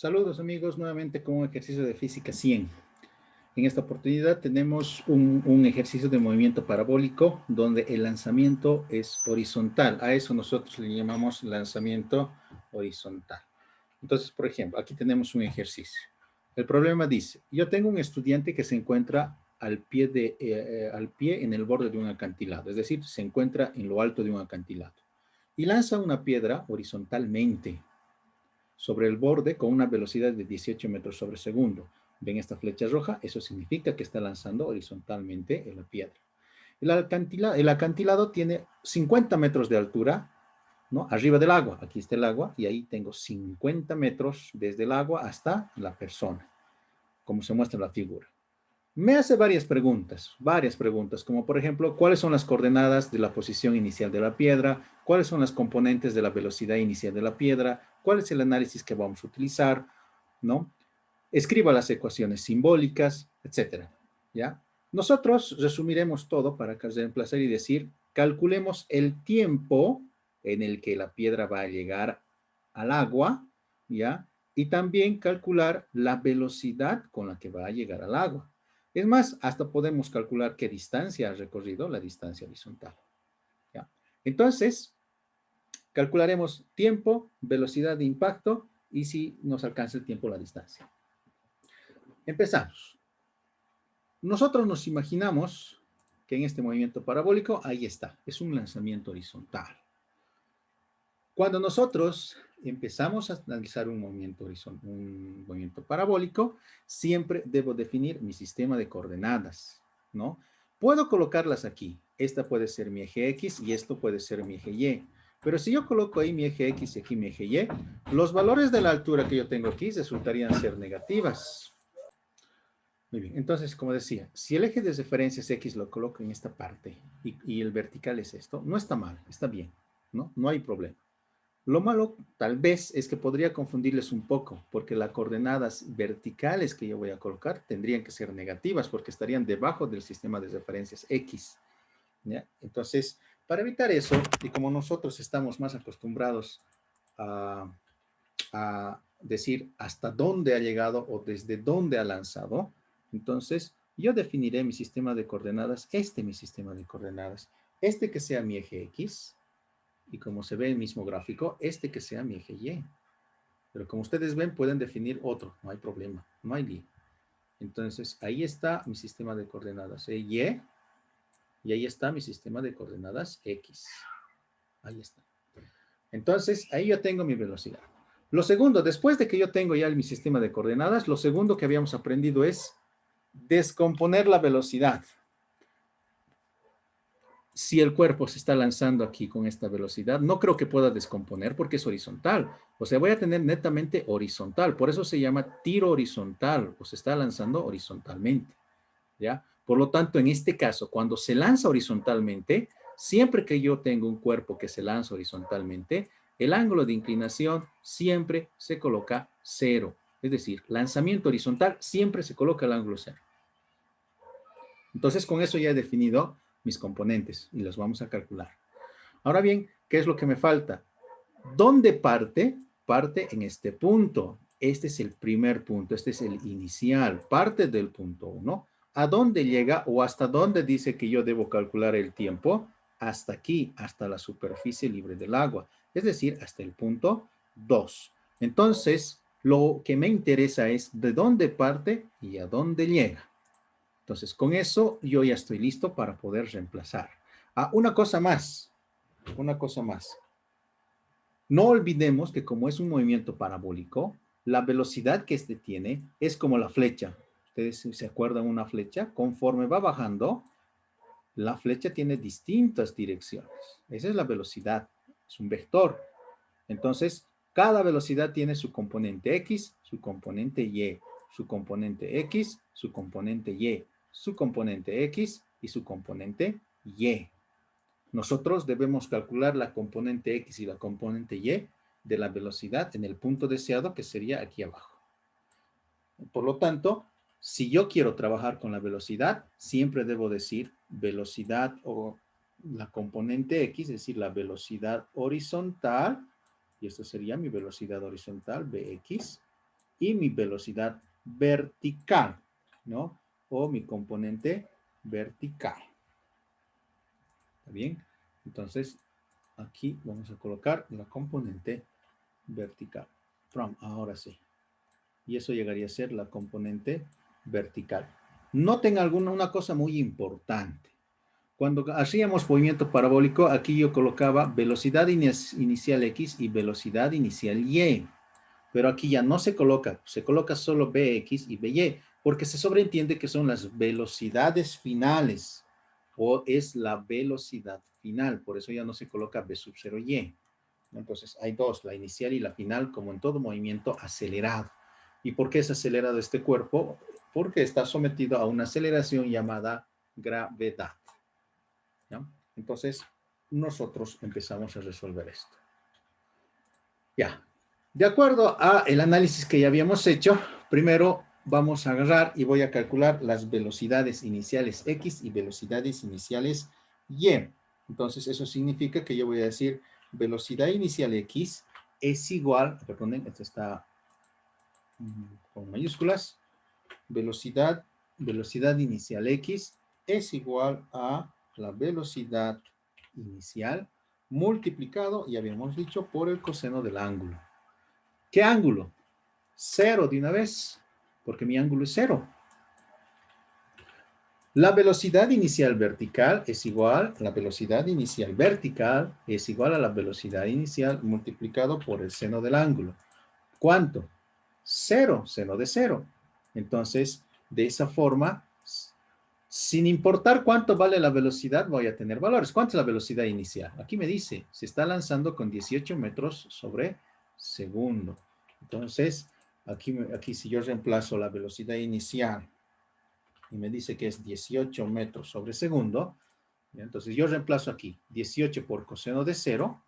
Saludos amigos, nuevamente con un ejercicio de física 100. En esta oportunidad tenemos un ejercicio de movimiento parabólico donde el lanzamiento es horizontal. A eso nosotros le llamamos lanzamiento horizontal. Entonces, por ejemplo, aquí tenemos un ejercicio. El problema dice, yo tengo un estudiante que se encuentra al pie en el borde de un acantilado, es decir, se encuentra en lo alto de un acantilado y lanza una piedra horizontalmente sobre el borde con una velocidad de 18 metros sobre segundo. ¿Ven esta flecha roja? Eso significa que está lanzando horizontalmente la piedra. El acantilado tiene 50 metros de altura, ¿no? Arriba del agua. Aquí está el agua y ahí tengo 50 metros desde el agua hasta la persona, como se muestra en la figura. Me hace varias preguntas, como por ejemplo, ¿cuáles son las coordenadas de la posición inicial de la piedra? ¿Cuáles son las componentes de la velocidad inicial de la piedra? ¿Cuál es el análisis que vamos a utilizar? ¿No? Escriba las ecuaciones simbólicas, etcétera. ¿Ya? Nosotros resumiremos todo para reemplazar y decir, calculemos el tiempo en el que la piedra va a llegar al agua, ¿ya? Y también calcular la velocidad con la que va a llegar al agua. Es más, hasta podemos calcular qué distancia ha recorrido la distancia horizontal. ¿Ya? Entonces, calcularemos tiempo, velocidad de impacto y si nos alcanza el tiempo la distancia. Empezamos. Nosotros nos imaginamos que en este movimiento parabólico, ahí está, es un lanzamiento horizontal. Cuando nosotros empezamos a analizar un movimiento parabólico, siempre debo definir mi sistema de coordenadas, ¿no? Puedo colocarlas aquí. Esta puede ser mi eje X y esto puede ser mi eje Y. Pero si yo coloco ahí mi eje X y aquí mi eje Y, los valores de la altura que yo tengo aquí resultarían ser negativas. Muy bien, entonces, como decía, si el eje de referencia es X, lo coloco en esta parte y el vertical es esto, no está mal, está bien, ¿no? No hay problema. Lo malo, tal vez, es que podría confundirles un poco, porque las coordenadas verticales que yo voy a colocar tendrían que ser negativas, porque estarían debajo del sistema de referencias X, ¿ya? Entonces, para evitar eso, y como nosotros estamos más acostumbrados a, a decir hasta dónde ha llegado o desde dónde ha lanzado, entonces yo definiré mi sistema de coordenadas, mi sistema de coordenadas, que sea mi eje X, y como se ve en el mismo gráfico, que sea mi eje Y. Pero como ustedes ven, pueden definir otro, no hay problema, no hay lío. Entonces, ahí está mi sistema de coordenadas Y, y ahí está mi sistema de coordenadas X. Ahí está. Entonces, ahí yo tengo mi velocidad. Lo segundo, después de que yo tengo ya mi sistema de coordenadas, lo segundo que habíamos aprendido es descomponer la velocidad. Si el cuerpo se está lanzando aquí con esta velocidad, no creo que pueda descomponer porque es horizontal. O sea, voy a tener netamente horizontal. Por eso se llama tiro horizontal o se está lanzando horizontalmente. ¿Ya? Por lo tanto, en este caso, cuando se lanza horizontalmente, siempre que yo tengo un cuerpo que se lanza horizontalmente, el ángulo de inclinación siempre se coloca cero. Es decir, lanzamiento horizontal siempre se coloca el ángulo cero. Entonces, con eso ya he definido mis componentes y los vamos a calcular. Ahora bien, ¿qué es lo que me falta? ¿Dónde parte? Parte en este punto. Este es el primer punto, este es el inicial, parte del punto 1. ¿A dónde llega o hasta dónde dice que yo debo calcular el tiempo? Hasta aquí, hasta la superficie libre del agua, es decir, hasta el punto 2. Entonces, lo que me interesa es de dónde parte y a dónde llega. Entonces, con eso yo ya estoy listo para poder reemplazar. Una cosa más, una cosa más. No olvidemos que como es un movimiento parabólico, la velocidad que este tiene es como la flecha. Ustedes se acuerdan una flecha, conforme va bajando, la flecha tiene distintas direcciones. Esa es la velocidad, es un vector. Entonces, cada velocidad tiene su componente X, su componente Y, su componente X, su componente Y, su componente X y su componente Y. Nosotros debemos calcular la componente X y la componente Y de la velocidad en el punto deseado, que sería aquí abajo. Por lo tanto, si yo quiero trabajar con la velocidad, siempre debo decir velocidad o la componente X, es decir, la velocidad horizontal, y esto sería mi velocidad horizontal, Bx, y mi velocidad vertical, ¿no? O mi componente vertical. ¿Está bien? Entonces, aquí vamos a colocar la componente vertical. Ahora sí. Y eso llegaría a ser la componente vertical. Noten una cosa muy importante. Cuando hacíamos movimiento parabólico, aquí yo colocaba velocidad inicial X y velocidad inicial Y. Pero aquí ya no se coloca solo Bx y By, porque se sobreentiende que son las velocidades finales, o es la velocidad final, por eso ya no se coloca B sub 0 Y. Entonces hay dos, la inicial y la final, como en todo movimiento acelerado. ¿Y por qué es acelerado este cuerpo? Porque está sometido a una aceleración llamada gravedad. ¿Ya? Entonces, nosotros empezamos a resolver esto. Ya. De acuerdo a el análisis que ya habíamos hecho, primero vamos a agarrar y voy a calcular las velocidades iniciales X y velocidades iniciales Y. Entonces, eso significa que yo voy a decir velocidad inicial X es igual, perdonen, esto está con mayúsculas, velocidad inicial X es igual a la velocidad inicial multiplicado, ya habíamos dicho, por el coseno del ángulo. ¿Qué ángulo? Cero de una vez, porque mi ángulo es cero. La velocidad inicial vertical es igual, la velocidad inicial vertical es igual a la velocidad inicial multiplicado por el seno del ángulo. ¿Cuánto? Cero, seno de cero. Entonces, de esa forma, sin importar cuánto vale la velocidad, voy a tener valores. ¿Cuánto es la velocidad inicial? Aquí me dice, se está lanzando con 18 metros sobre segundo. Entonces, aquí si yo reemplazo la velocidad inicial y me dice que es 18 metros sobre segundo, entonces yo reemplazo aquí 18 por coseno de cero,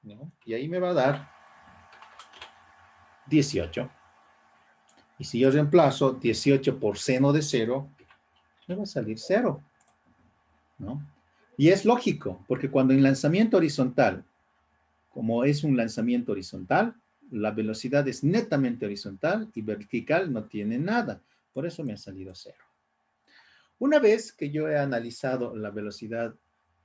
¿no? Y ahí me va a dar 18. Y si yo reemplazo 18 por seno de cero, me va a salir cero, ¿no? Y es lógico, porque cuando en lanzamiento horizontal, como es un lanzamiento horizontal, la velocidad es netamente horizontal y vertical no tiene nada. Por eso me ha salido cero. Una vez que yo he analizado la velocidad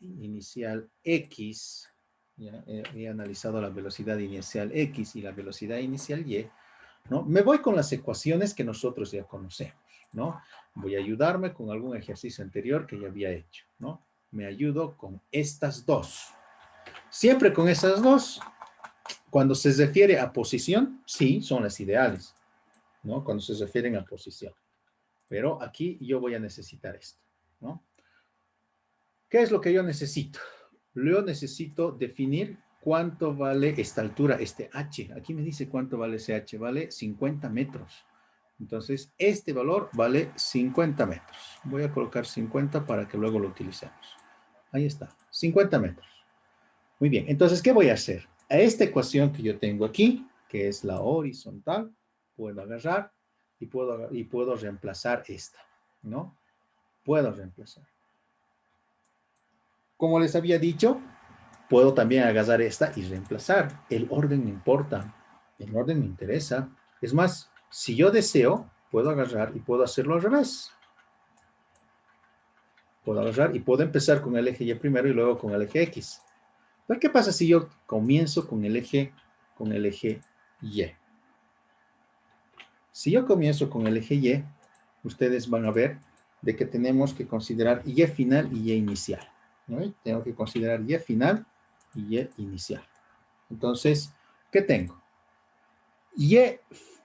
inicial X, ¿ya? He analizado la velocidad inicial X y la velocidad inicial Y, ¿no? Me voy con las ecuaciones que nosotros ya conocemos, ¿no? Voy a ayudarme con algún ejercicio anterior que ya había hecho, ¿no? Me ayudo con estas dos. Siempre con esas dos, cuando se refiere a posición, sí, son las ideales, ¿no? Cuando se refieren a posición. Pero aquí yo voy a necesitar esto, ¿no? ¿Qué es lo que yo necesito? Yo necesito definir cuánto vale esta altura, este h. Aquí me dice cuánto vale ese h. Vale 50 metros. Entonces, este valor vale 50 metros. Voy a colocar 50 para que luego lo utilicemos. Ahí está, 50 metros. Muy bien, entonces, ¿qué voy a hacer? A esta ecuación que yo tengo aquí, que es la horizontal, puedo agarrar y puedo reemplazar esta, ¿no? Puedo reemplazar. Como les había dicho, puedo también agarrar esta y reemplazar. El orden no importa, el orden me interesa. Es más, si yo deseo, puedo agarrar y puedo hacerlo al revés. Puedo agarrar y puedo empezar con el eje Y primero y luego con el eje X. Pero ¿qué pasa si yo comienzo con el eje Y? Si yo comienzo con el eje Y, ustedes van a ver de que tenemos que considerar Y final y Y inicial, ¿no? Tengo que considerar Y final y Y inicial. Entonces, ¿qué tengo? Y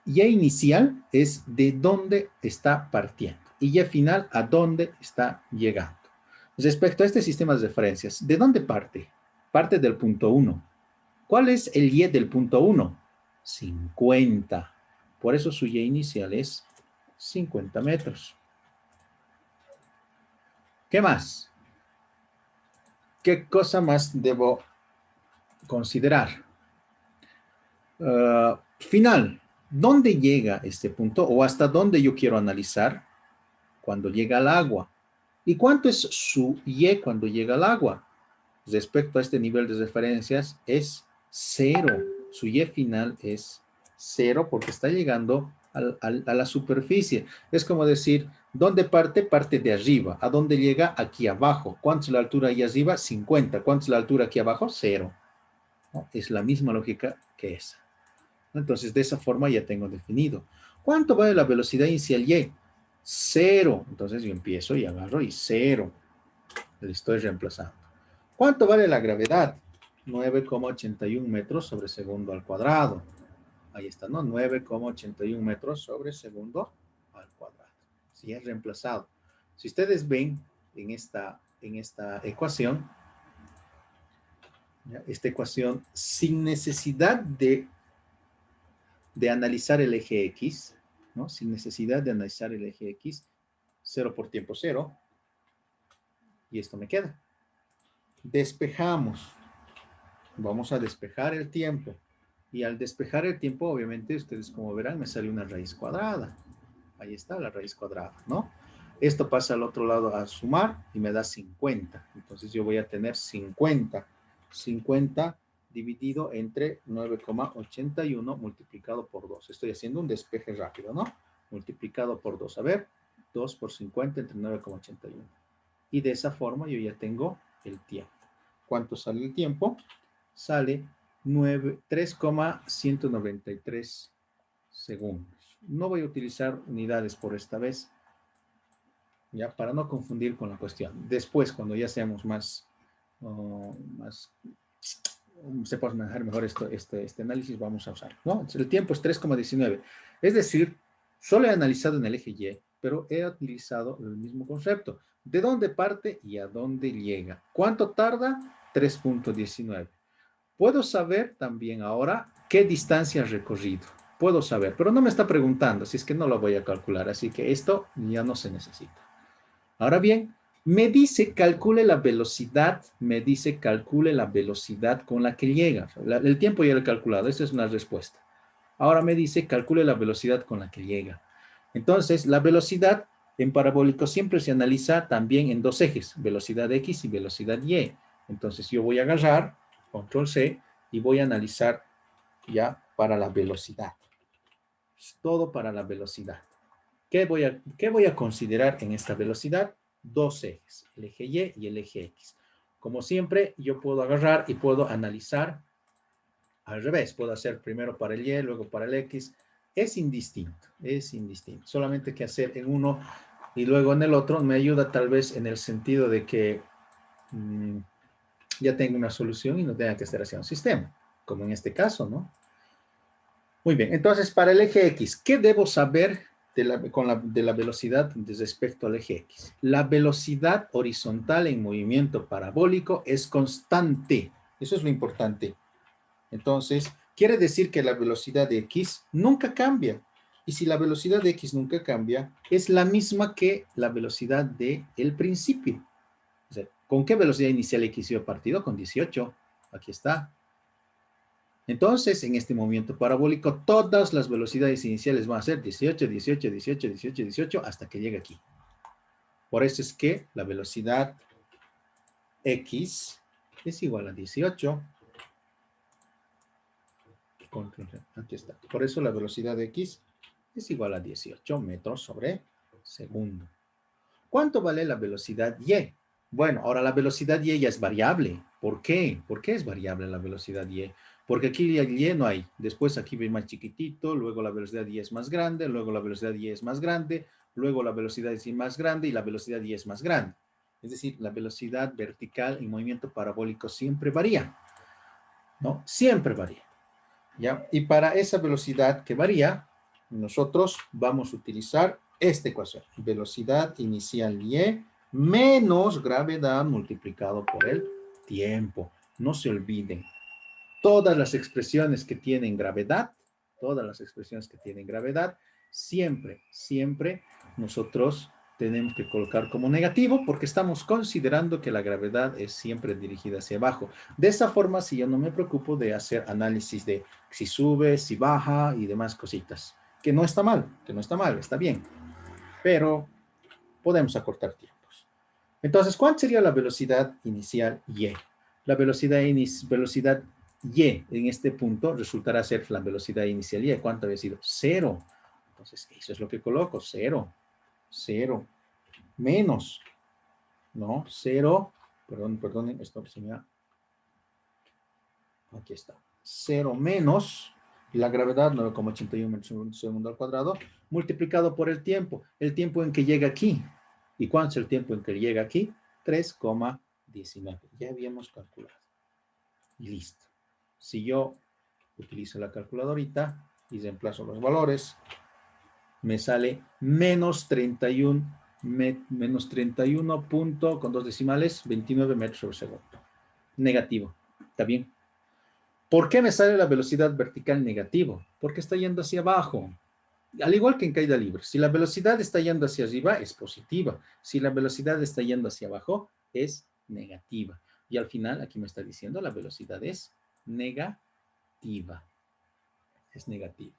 inicial es de dónde está partiendo. Y Y final, a dónde está llegando. Respecto a este sistema de referencias, ¿de dónde parte? Parte del punto 1. ¿Cuál es el Y del punto 1? 50. Por eso su Y inicial es 50 metros. ¿Qué más? ¿Qué cosa más debo considerar? Final. ¿Dónde llega este punto o hasta dónde yo quiero analizar cuando llega al agua? ¿Y cuánto es su Y cuando llega al agua? Respecto a este nivel de referencias es 0. Su Y final es Cero porque está llegando a la superficie. Es como decir, ¿dónde parte? Parte de arriba. ¿A dónde llega? Aquí abajo. ¿Cuánto es la altura ahí arriba? 50. ¿Cuánto es la altura aquí abajo? Cero. ¿No? Es la misma lógica que esa. Entonces, de esa forma ya tengo definido. ¿Cuánto vale la velocidad inicial Y? Cero. Entonces yo empiezo y agarro y cero. Le estoy reemplazando. ¿Cuánto vale la gravedad? 9,81 metros sobre segundo al cuadrado. Ahí está, ¿no? 9,81 metros sobre segundo al cuadrado. Sí, es reemplazado. Si ustedes ven en esta ecuación, ¿ya? Esta ecuación sin necesidad de analizar el eje X, ¿no? Sin necesidad de analizar el eje X, 0 por tiempo 0, y esto me queda. Despejamos. Vamos a despejar el tiempo. Y al despejar el tiempo, obviamente, ustedes como verán, me sale una raíz cuadrada. Ahí está la raíz cuadrada, ¿no? Esto pasa al otro lado a sumar y me da 50. Entonces yo voy a tener 50. 50 dividido entre 9,81 multiplicado por 2. Estoy haciendo un despeje rápido, ¿no? Multiplicado por 2. A ver, 2 por 50 entre 9,81. Y de esa forma yo ya tengo el tiempo. ¿Cuánto sale el tiempo? Sale 3,193 segundos. No voy a utilizar unidades por esta vez, ya para no confundir con la cuestión. Después, cuando ya seamos más se puede manejar mejor este análisis, vamos a usar, ¿no? El tiempo es 3,19. Es decir, solo he analizado en el eje Y, pero he utilizado el mismo concepto. ¿De dónde parte y a dónde llega? ¿Cuánto tarda? 3,19. Puedo saber también ahora qué distancia ha recorrido. Puedo saber, pero no me está preguntando, si es que no lo voy a calcular, así que esto ya no se necesita. Ahora bien, me dice calcule la velocidad, con la que llega. El tiempo ya lo he calculado, esa es una respuesta. Ahora me dice calcule la velocidad con la que llega. Entonces, la velocidad en parabólico siempre se analiza también en dos ejes, velocidad X y velocidad Y. Entonces, yo voy a agarrar, control C, y voy a analizar ya para la velocidad. Es todo para la velocidad. ¿Qué voy a considerar en esta velocidad? Dos ejes, el eje Y y el eje X. Como siempre, yo puedo agarrar y puedo analizar al revés. Puedo hacer primero para el Y, luego para el X. Es indistinto, es indistinto. Solamente que hacer en uno y luego en el otro me ayuda tal vez en el sentido de que ya tengo una solución y no tenga que estar haciendo un sistema, como en este caso, ¿no? Muy bien, entonces para el eje X, ¿qué debo saber de la velocidad respecto al eje X? La velocidad horizontal en movimiento parabólico es constante. Eso es lo importante. Entonces, quiere decir que la velocidad de X nunca cambia. Y si la velocidad de X nunca cambia, es la misma que la velocidad del principio. O sea, ¿con qué velocidad inicial X iba partido? Con 18. Aquí está. Entonces, en este movimiento parabólico, todas las velocidades iniciales van a ser 18, 18, 18, 18, 18, hasta que llegue aquí. Por eso es que la velocidad X es igual a 18. Aquí está. Por eso la velocidad X es igual a 18 metros sobre segundo. ¿Cuánto vale la velocidad Y? Bueno, ahora la velocidad Y ya es variable. ¿Por qué? ¿Por qué es variable la velocidad Y? Porque aquí Y no hay. Después aquí ve más chiquitito, luego la velocidad Y es más grande, luego la velocidad Y es más grande, luego la velocidad Y es más grande y la velocidad Y es más grande. Es decir, la velocidad vertical en movimiento parabólico siempre varía, ¿no? Siempre varía, ¿ya? Y para esa velocidad que varía, nosotros vamos a utilizar esta ecuación. Velocidad inicial Y menos gravedad multiplicado por el tiempo. No se olviden, todas las expresiones que tienen gravedad, siempre, siempre nosotros tenemos que colocar como negativo porque estamos considerando que la gravedad es siempre dirigida hacia abajo. De esa forma, si yo no me preocupo de hacer análisis de si sube, si baja y demás cositas, que no está mal, está bien, pero podemos acortar tiempos. Entonces, ¿cuál sería la velocidad inicial Y? La velocidad Y en este punto resultará ser la velocidad inicial Y. ¿Cuánto había sido? 0. Entonces, eso es lo que coloco. 0. 0. Menos. ¿No? 0. Perdón. Esto se me ha... Aquí está. 0 menos la gravedad, 9,81 metros por segundo al cuadrado, multiplicado por el tiempo en que llega aquí. ¿Y cuánto es el tiempo en que llega aquí? 3,19. Ya habíamos calculado. Y listo. Si yo utilizo la calculadorita y reemplazo los valores, me sale menos 31, menos 31 punto, con 2 decimales, 29 metros por segundo. Negativo. ¿Está bien? ¿Por qué me sale la velocidad vertical negativo? Porque está yendo hacia abajo. Al igual que en caída libre. Si la velocidad está yendo hacia arriba, es positiva. Si la velocidad está yendo hacia abajo, es negativa. Y al final, aquí me está diciendo, la velocidad es negativa. Es negativa.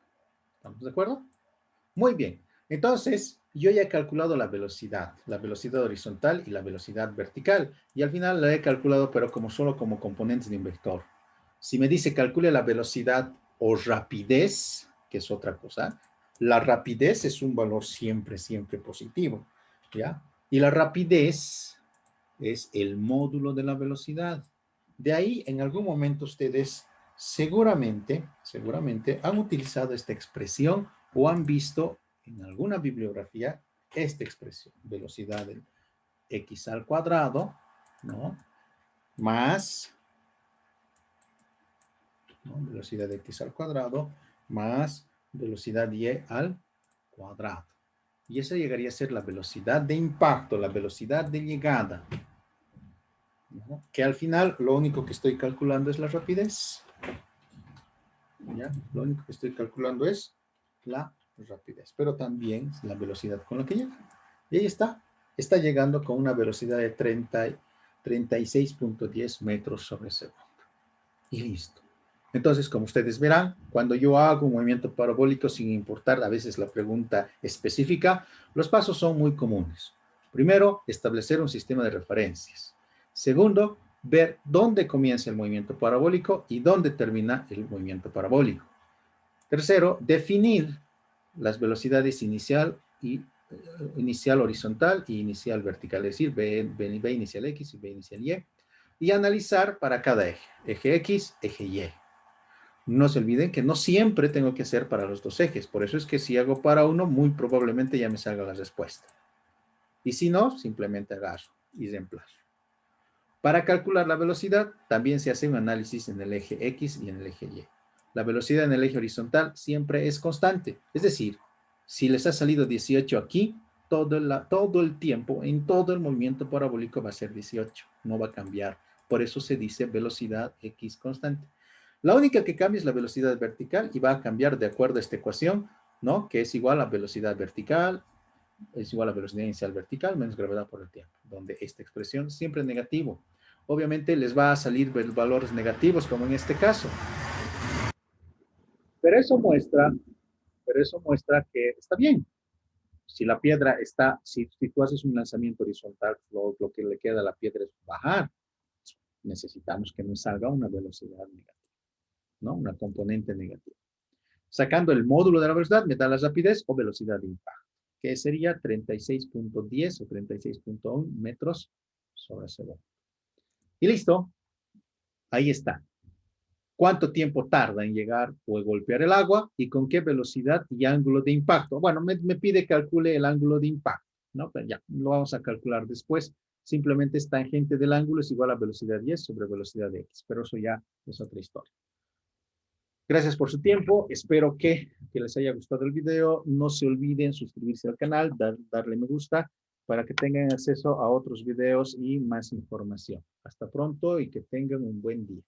¿Estamos de acuerdo? Muy bien. Entonces, yo ya he calculado la velocidad horizontal y la velocidad vertical. Y al final la he calculado, pero solo como componentes de un vector. Si me dice calcule la velocidad o rapidez, que es otra cosa, la rapidez es un valor siempre positivo, ¿ya? Y la rapidez es el módulo de la velocidad. De ahí, en algún momento ustedes seguramente han utilizado esta expresión o han visto en alguna bibliografía esta expresión, velocidad del x al cuadrado, ¿no? Más, ¿no? Velocidad de x al cuadrado más velocidad y al cuadrado. Y esa llegaría a ser la velocidad de impacto, la velocidad de llegada, ¿no? Que al final lo único que estoy calculando es la rapidez. ¿Ya? Lo único que estoy calculando es la rapidez, pero también la velocidad con la que llega. Y ahí está. Está llegando con una velocidad de 36.10 metros sobre segundo. Y listo. Entonces, como ustedes verán, cuando yo hago un movimiento parabólico, sin importar a veces la pregunta específica, los pasos son muy comunes. Primero, establecer un sistema de referencias. Segundo, ver dónde comienza el movimiento parabólico y dónde termina el movimiento parabólico. Tercero, definir las velocidades inicial horizontal y inicial vertical, es decir, B inicial X y B inicial Y, y analizar para cada eje, eje X, eje Y. No se olviden que no siempre tengo que hacer para los dos ejes, por eso es que si hago para uno, muy probablemente ya me salga la respuesta. Y si no, simplemente agarro y reemplazo. Para calcular la velocidad, también se hace un análisis en el eje X y en el eje Y. La velocidad en el eje horizontal siempre es constante, es decir, si les ha salido 18 aquí, todo el tiempo, en todo el movimiento parabólico va a ser 18, no va a cambiar. Por eso se dice velocidad X constante. La única que cambia es la velocidad vertical y va a cambiar de acuerdo a esta ecuación, ¿no? Que es igual a velocidad vertical, es igual a velocidad inicial vertical menos gravedad por el tiempo, donde esta expresión siempre es negativo. Obviamente les va a salir valores negativos, como en este caso. Pero eso muestra que está bien. Si la piedra está, si tú haces un lanzamiento horizontal, lo que le queda a la piedra es bajar. Necesitamos que nos salga una velocidad negativa, ¿no? Una componente negativa. Sacando el módulo de la velocidad, me da la rapidez o velocidad de impacto, que sería 36.10 o 36.1 metros sobre segundo. Y listo. Ahí está. ¿Cuánto tiempo tarda en llegar o golpear el agua y con qué velocidad y ángulo de impacto? Bueno, me pide que calcule el ángulo de impacto, ¿no? Pero ya, lo vamos a calcular después. Simplemente es tangente del ángulo es igual a velocidad y sobre velocidad de x, pero eso ya es otra historia. Gracias por su tiempo. Espero que les haya gustado el video. No se olviden suscribirse al canal, darle me gusta para que tengan acceso a otros videos y más información. Hasta pronto y que tengan un buen día.